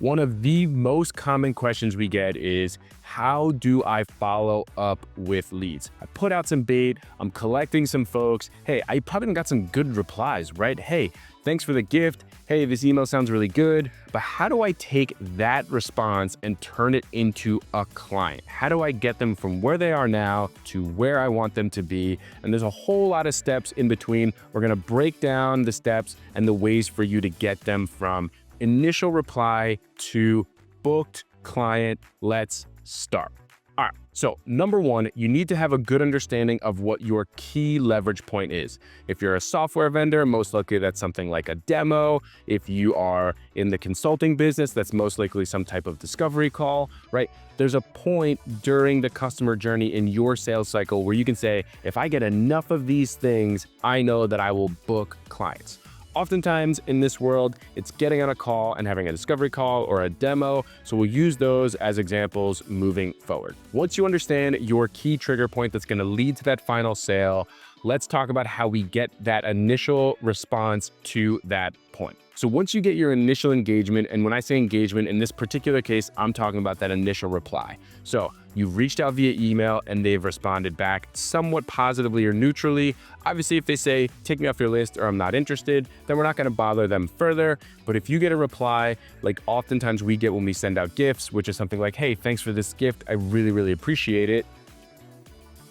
One of the most common questions we get is, how do I follow up with leads? I put out some bait, I'm collecting some folks. Hey, I probably got some good replies, right? Hey, thanks for the gift. Hey, this email sounds really good. But how do I take that response and turn it into a client? How do I get them from where they are now to where I want them to be? And there's a whole lot of steps in between. We're gonna break down the steps and the ways for you to get them from initial reply to booked client. Let's start. All right, so number one, you need to have a good understanding of what your key leverage point is. If you're a software vendor, most likely that's something like a demo. If you are in the consulting business, that's most likely some type of discovery call, right? There's a point during the customer journey in your sales cycle where you can say, if I get enough of these things, I know that I will book clients. Oftentimes in this world, it's getting on a call and having a discovery call or a demo. So we'll use those as examples moving forward. Once you understand your key trigger point that's going to lead to that final sale, let's talk about how we get that initial response to that point. So once you get your initial engagement, and when I say engagement, in this particular case, I'm talking about that initial reply. So you've reached out via email and they've responded back somewhat positively or neutrally. Obviously, if they say, take me off your list or I'm not interested, then we're not gonna bother them further. But if you get a reply, like oftentimes we get when we send out gifts, which is something like, hey, thanks for this gift. I really, really appreciate it.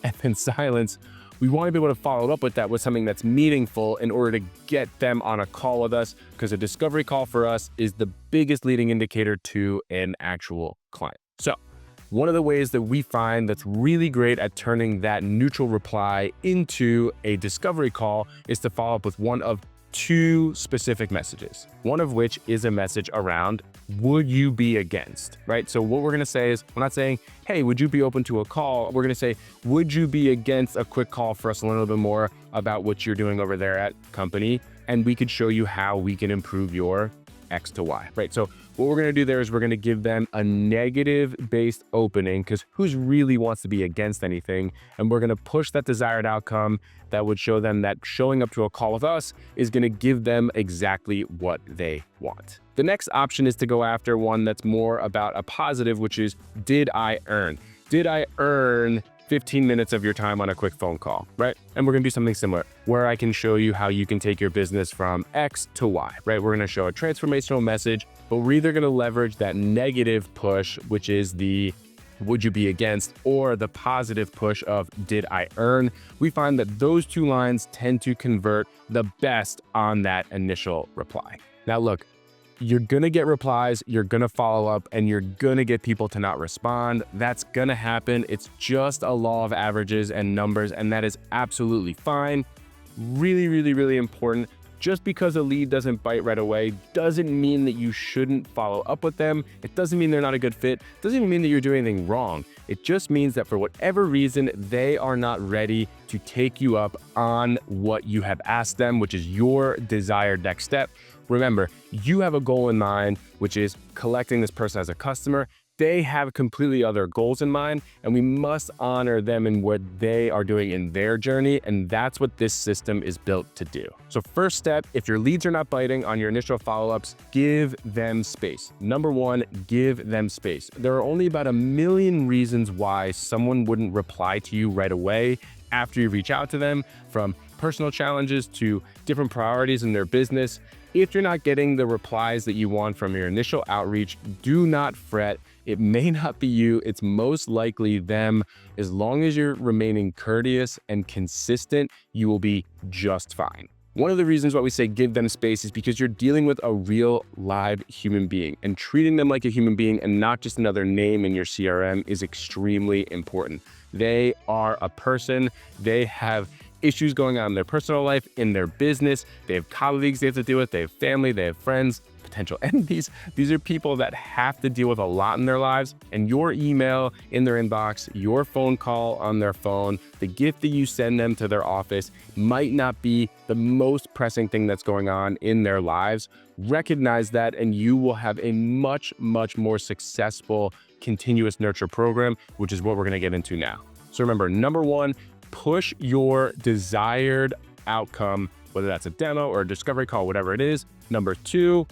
And then silence. We want to be able to follow up with that with something that's meaningful in order to get them on a call with us, because a discovery call for us is the biggest leading indicator to an actual client. So one of the ways that we find that's really great at turning that neutral reply into a discovery call is to follow up with one of two specific messages, one of which is a message around, would you be against, right? So what we're gonna say is, we're not saying, hey, would you be open to a call? We're gonna say, would you be against a quick call for us to learn a little bit more about what you're doing over there at company? And we could show you how we can improve your X to Y, right? So what we're gonna do there is we're gonna give them a negative-based opening, because who's really wants to be against anything? And we're gonna push that desired outcome that would show them that showing up to a call with us is gonna give them exactly what they want. The next option is to go after one that's more about a positive, which is, did I earn? Did I earn 15 minutes of your time on a quick phone call, right? And we're gonna do something similar where I can show you how you can take your business from X to Y, right? We're gonna show a transformational message, but we're either gonna leverage that negative push, which is the would you be against, or the positive push of did I earn? We find that those two lines tend to convert the best on that initial reply. Now look, you're gonna get replies, you're gonna follow up, and you're gonna get people to not respond. That's gonna happen. It's just a law of averages and numbers, and that is absolutely fine. Really, really, really important. Just because a lead doesn't bite right away doesn't mean that you shouldn't follow up with them. It doesn't mean they're not a good fit. It doesn't even mean that you're doing anything wrong. It just means that for whatever reason, they are not ready to take you up on what you have asked them, which is your desired next step. Remember, you have a goal in mind, which is collecting this person as a customer. They have completely other goals in mind, and we must honor them in what they are doing in their journey, and that's what this system is built to do. So first step, if your leads are not biting on your initial follow-ups, give them space. Number one, give them space. There are only about 1 million reasons why someone wouldn't reply to you right away after you reach out to them, from personal challenges to different priorities in their business. If you're not getting the replies that you want from your initial outreach, do not fret. It may not be you, it's most likely them. As long as you're remaining courteous and consistent, you will be just fine. One of the reasons why we say give them space is because you're dealing with a real live human being, and treating them like a human being and not just another name in your CRM is extremely important. They are a person. They have issues going on in their personal life, in their business. They have colleagues they have to deal with. They have family, they have friends, potential enemies. These are people that have to deal with a lot in their lives, and your email in their inbox, your phone call on their phone, the gift that you send them to their office might not be the most pressing thing that's going on in their lives. Recognize that, and you will have a much, much more successful continuous nurture program, which is what we're gonna get into now. So remember, number one, push your desired outcome, whether that's a demo or a discovery call, whatever it is. Number two,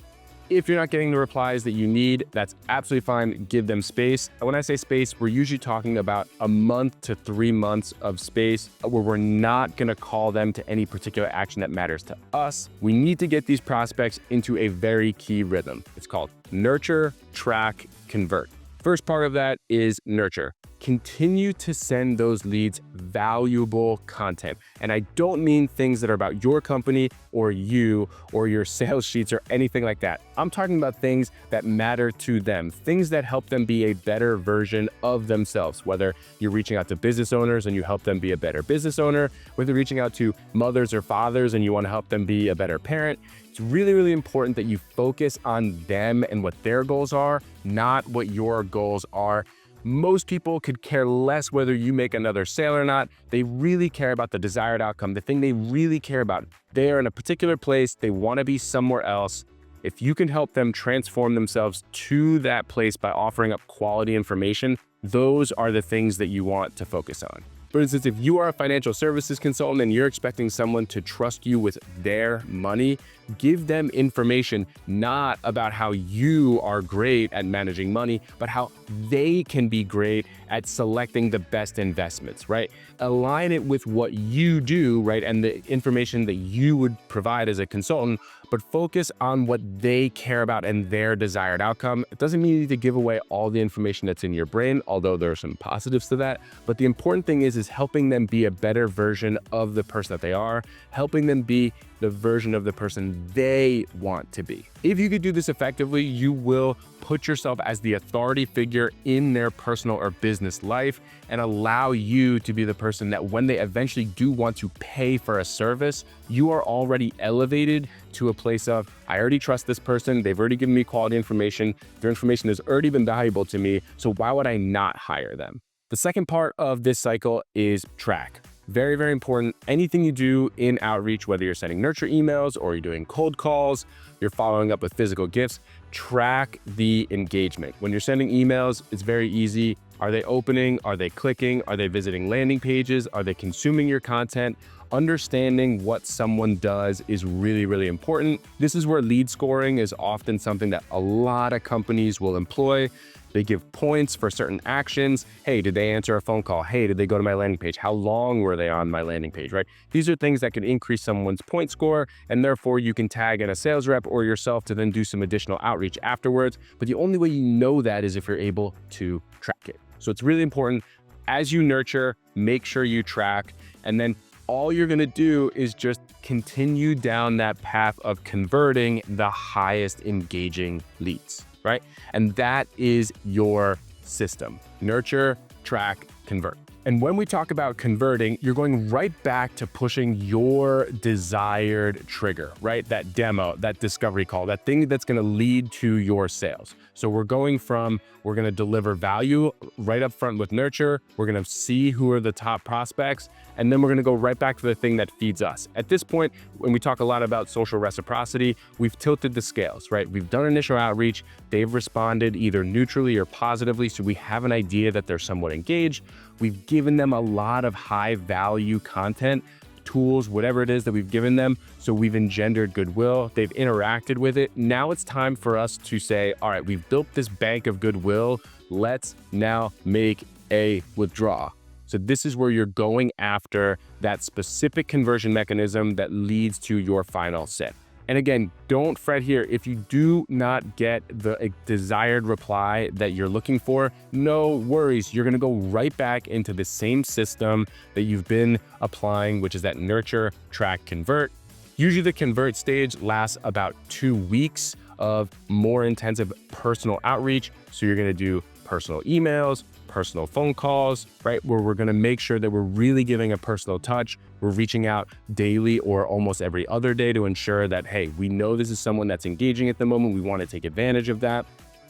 If you're not getting the replies that you need, that's absolutely fine. Give them space. When I say space, we're usually talking about a month to 3 months of space where we're not going to call them to any particular action that matters to us. We need to get these prospects into a very key rhythm. It's called nurture, track, convert. First part of that is nurture. Continue to send those leads valuable content. And I don't mean things that are about your company or you or your sales sheets or anything like that. I'm talking about things that matter to them, things that help them be a better version of themselves, whether you're reaching out to business owners and you help them be a better business owner, whether you're reaching out to mothers or fathers and you want to help them be a better parent. It's really, really important that you focus on them and what their goals are, not what your goals are. Most people could care less whether you make another sale or not. They really care about the desired outcome, the thing they really care about. They are in a particular place, they want to be somewhere else. If you can help them transform themselves to that place by offering up quality information, those are the things that you want to focus on. For instance, if you are a financial services consultant and you're expecting someone to trust you with their money, give them information not about how you are great at managing money, but how they can be great at selecting the best investments, right? Align it with what you do, right? And the information that you would provide as a consultant, but focus on what they care about and their desired outcome. It doesn't mean you need to give away all the information that's in your brain, although there are some positives to that. But the important thing is helping them be a better version of the person that they are, helping them be the version of the person they want to be. If you could do this effectively, you will put yourself as the authority figure in their personal or business life and allow you to be the person that when they eventually do want to pay for a service, you are already elevated to a place of, I already trust this person. They've already given me quality information. Their information has already been valuable to me. So why would I not hire them? The second part of this cycle is track. Very, very important. Anything you do in outreach, whether you're sending nurture emails or you're doing cold calls, you're following up with physical gifts, track the engagement. When you're sending emails, it's very easy. Are they opening? Are they clicking? Are they visiting landing pages? Are they consuming your content? Understanding what someone does is really, really important. This is where lead scoring is often something that a lot of companies will employ. They give points for certain actions. Hey, did they answer a phone call? Hey, did they go to my landing page? How long were they on my landing page, right? These are things that can increase someone's point score, and therefore you can tag in a sales rep or yourself to then do some additional outreach afterwards. But the only way you know that is if you're able to track it. So it's really important as you nurture, make sure you track, and then all you're gonna do is just continue down that path of converting the highest engaging leads, right? And that is your system. Nurture, track, convert. And when we talk about converting, you're going right back to pushing your desired trigger, right? That demo, that discovery call, that thing that's gonna lead to your sales. So we're going from, we're gonna deliver value right up front with nurture, we're gonna see who are the top prospects, and then we're gonna go right back to the thing that feeds us. At this point, when we talk a lot about social reciprocity, we've tilted the scales, right? We've done initial outreach, they've responded either neutrally or positively, so we have an idea that they're somewhat engaged. We've given them a lot of high value content, tools, whatever it is that we've given them. So we've engendered goodwill. They've interacted with it. Now it's time for us to say, all right, we've built this bank of goodwill. Let's now make a withdraw. So this is where you're going after that specific conversion mechanism that leads to your final set. And again, don't fret here. If you do not get the desired reply that you're looking for, no worries. You're gonna go right back into the same system that you've been applying, which is that nurture, track, convert. Usually the convert stage lasts about 2 weeks of more intensive personal outreach. So you're gonna do personal emails, personal phone calls, right? Where we're gonna make sure that we're really giving a personal touch. We're reaching out daily or almost every other day to ensure that, hey, we know this is someone that's engaging at the moment. We wanna take advantage of that.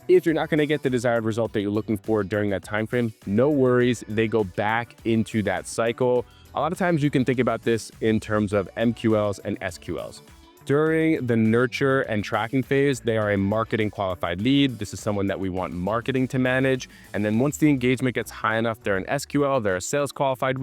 If you're not gonna get the desired result that you're looking for during that time frame, no worries, they go back into that cycle. A lot of times you can think about this in terms of MQLs and SQLs. During the nurture and tracking phase, they are a marketing qualified lead. This is someone that we want marketing to manage. And then once the engagement gets high enough, they're an SQL, they're a sales qualified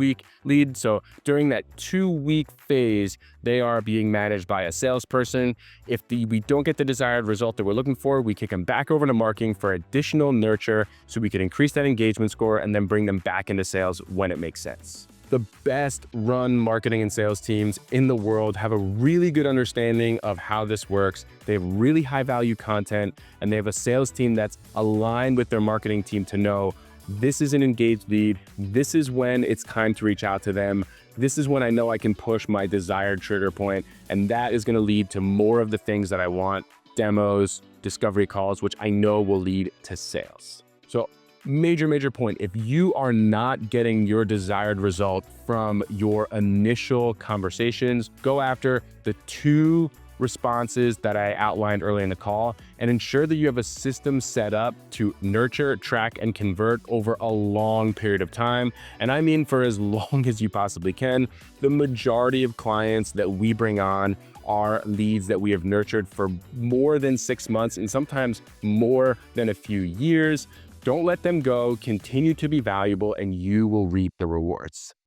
lead. So during that 2-week phase, they are being managed by a salesperson. If we don't get the desired result that we're looking for, we kick them back over to marketing for additional nurture so we can increase that engagement score and then bring them back into sales when it makes sense. The best run marketing and sales teams in the world have a really good understanding of how this works. They have really high value content, and they have a sales team that's aligned with their marketing team to know this is an engaged lead. This is when it's time to reach out to them. This is when I know I can push my desired trigger point, and that is going to lead to more of the things that I want: demos, discovery calls, which I know will lead to sales. So major point, if you are not getting your desired result from your initial conversations, go after the 2 responses that I outlined early in the call and ensure that you have a system set up to nurture, track, and convert over a long period of time. And I mean for as long as you possibly can. The majority of clients that we bring on are leads that we have nurtured for more than 6 months and sometimes more than a few years. Don't let them go. Continue to be valuable and you will reap the rewards.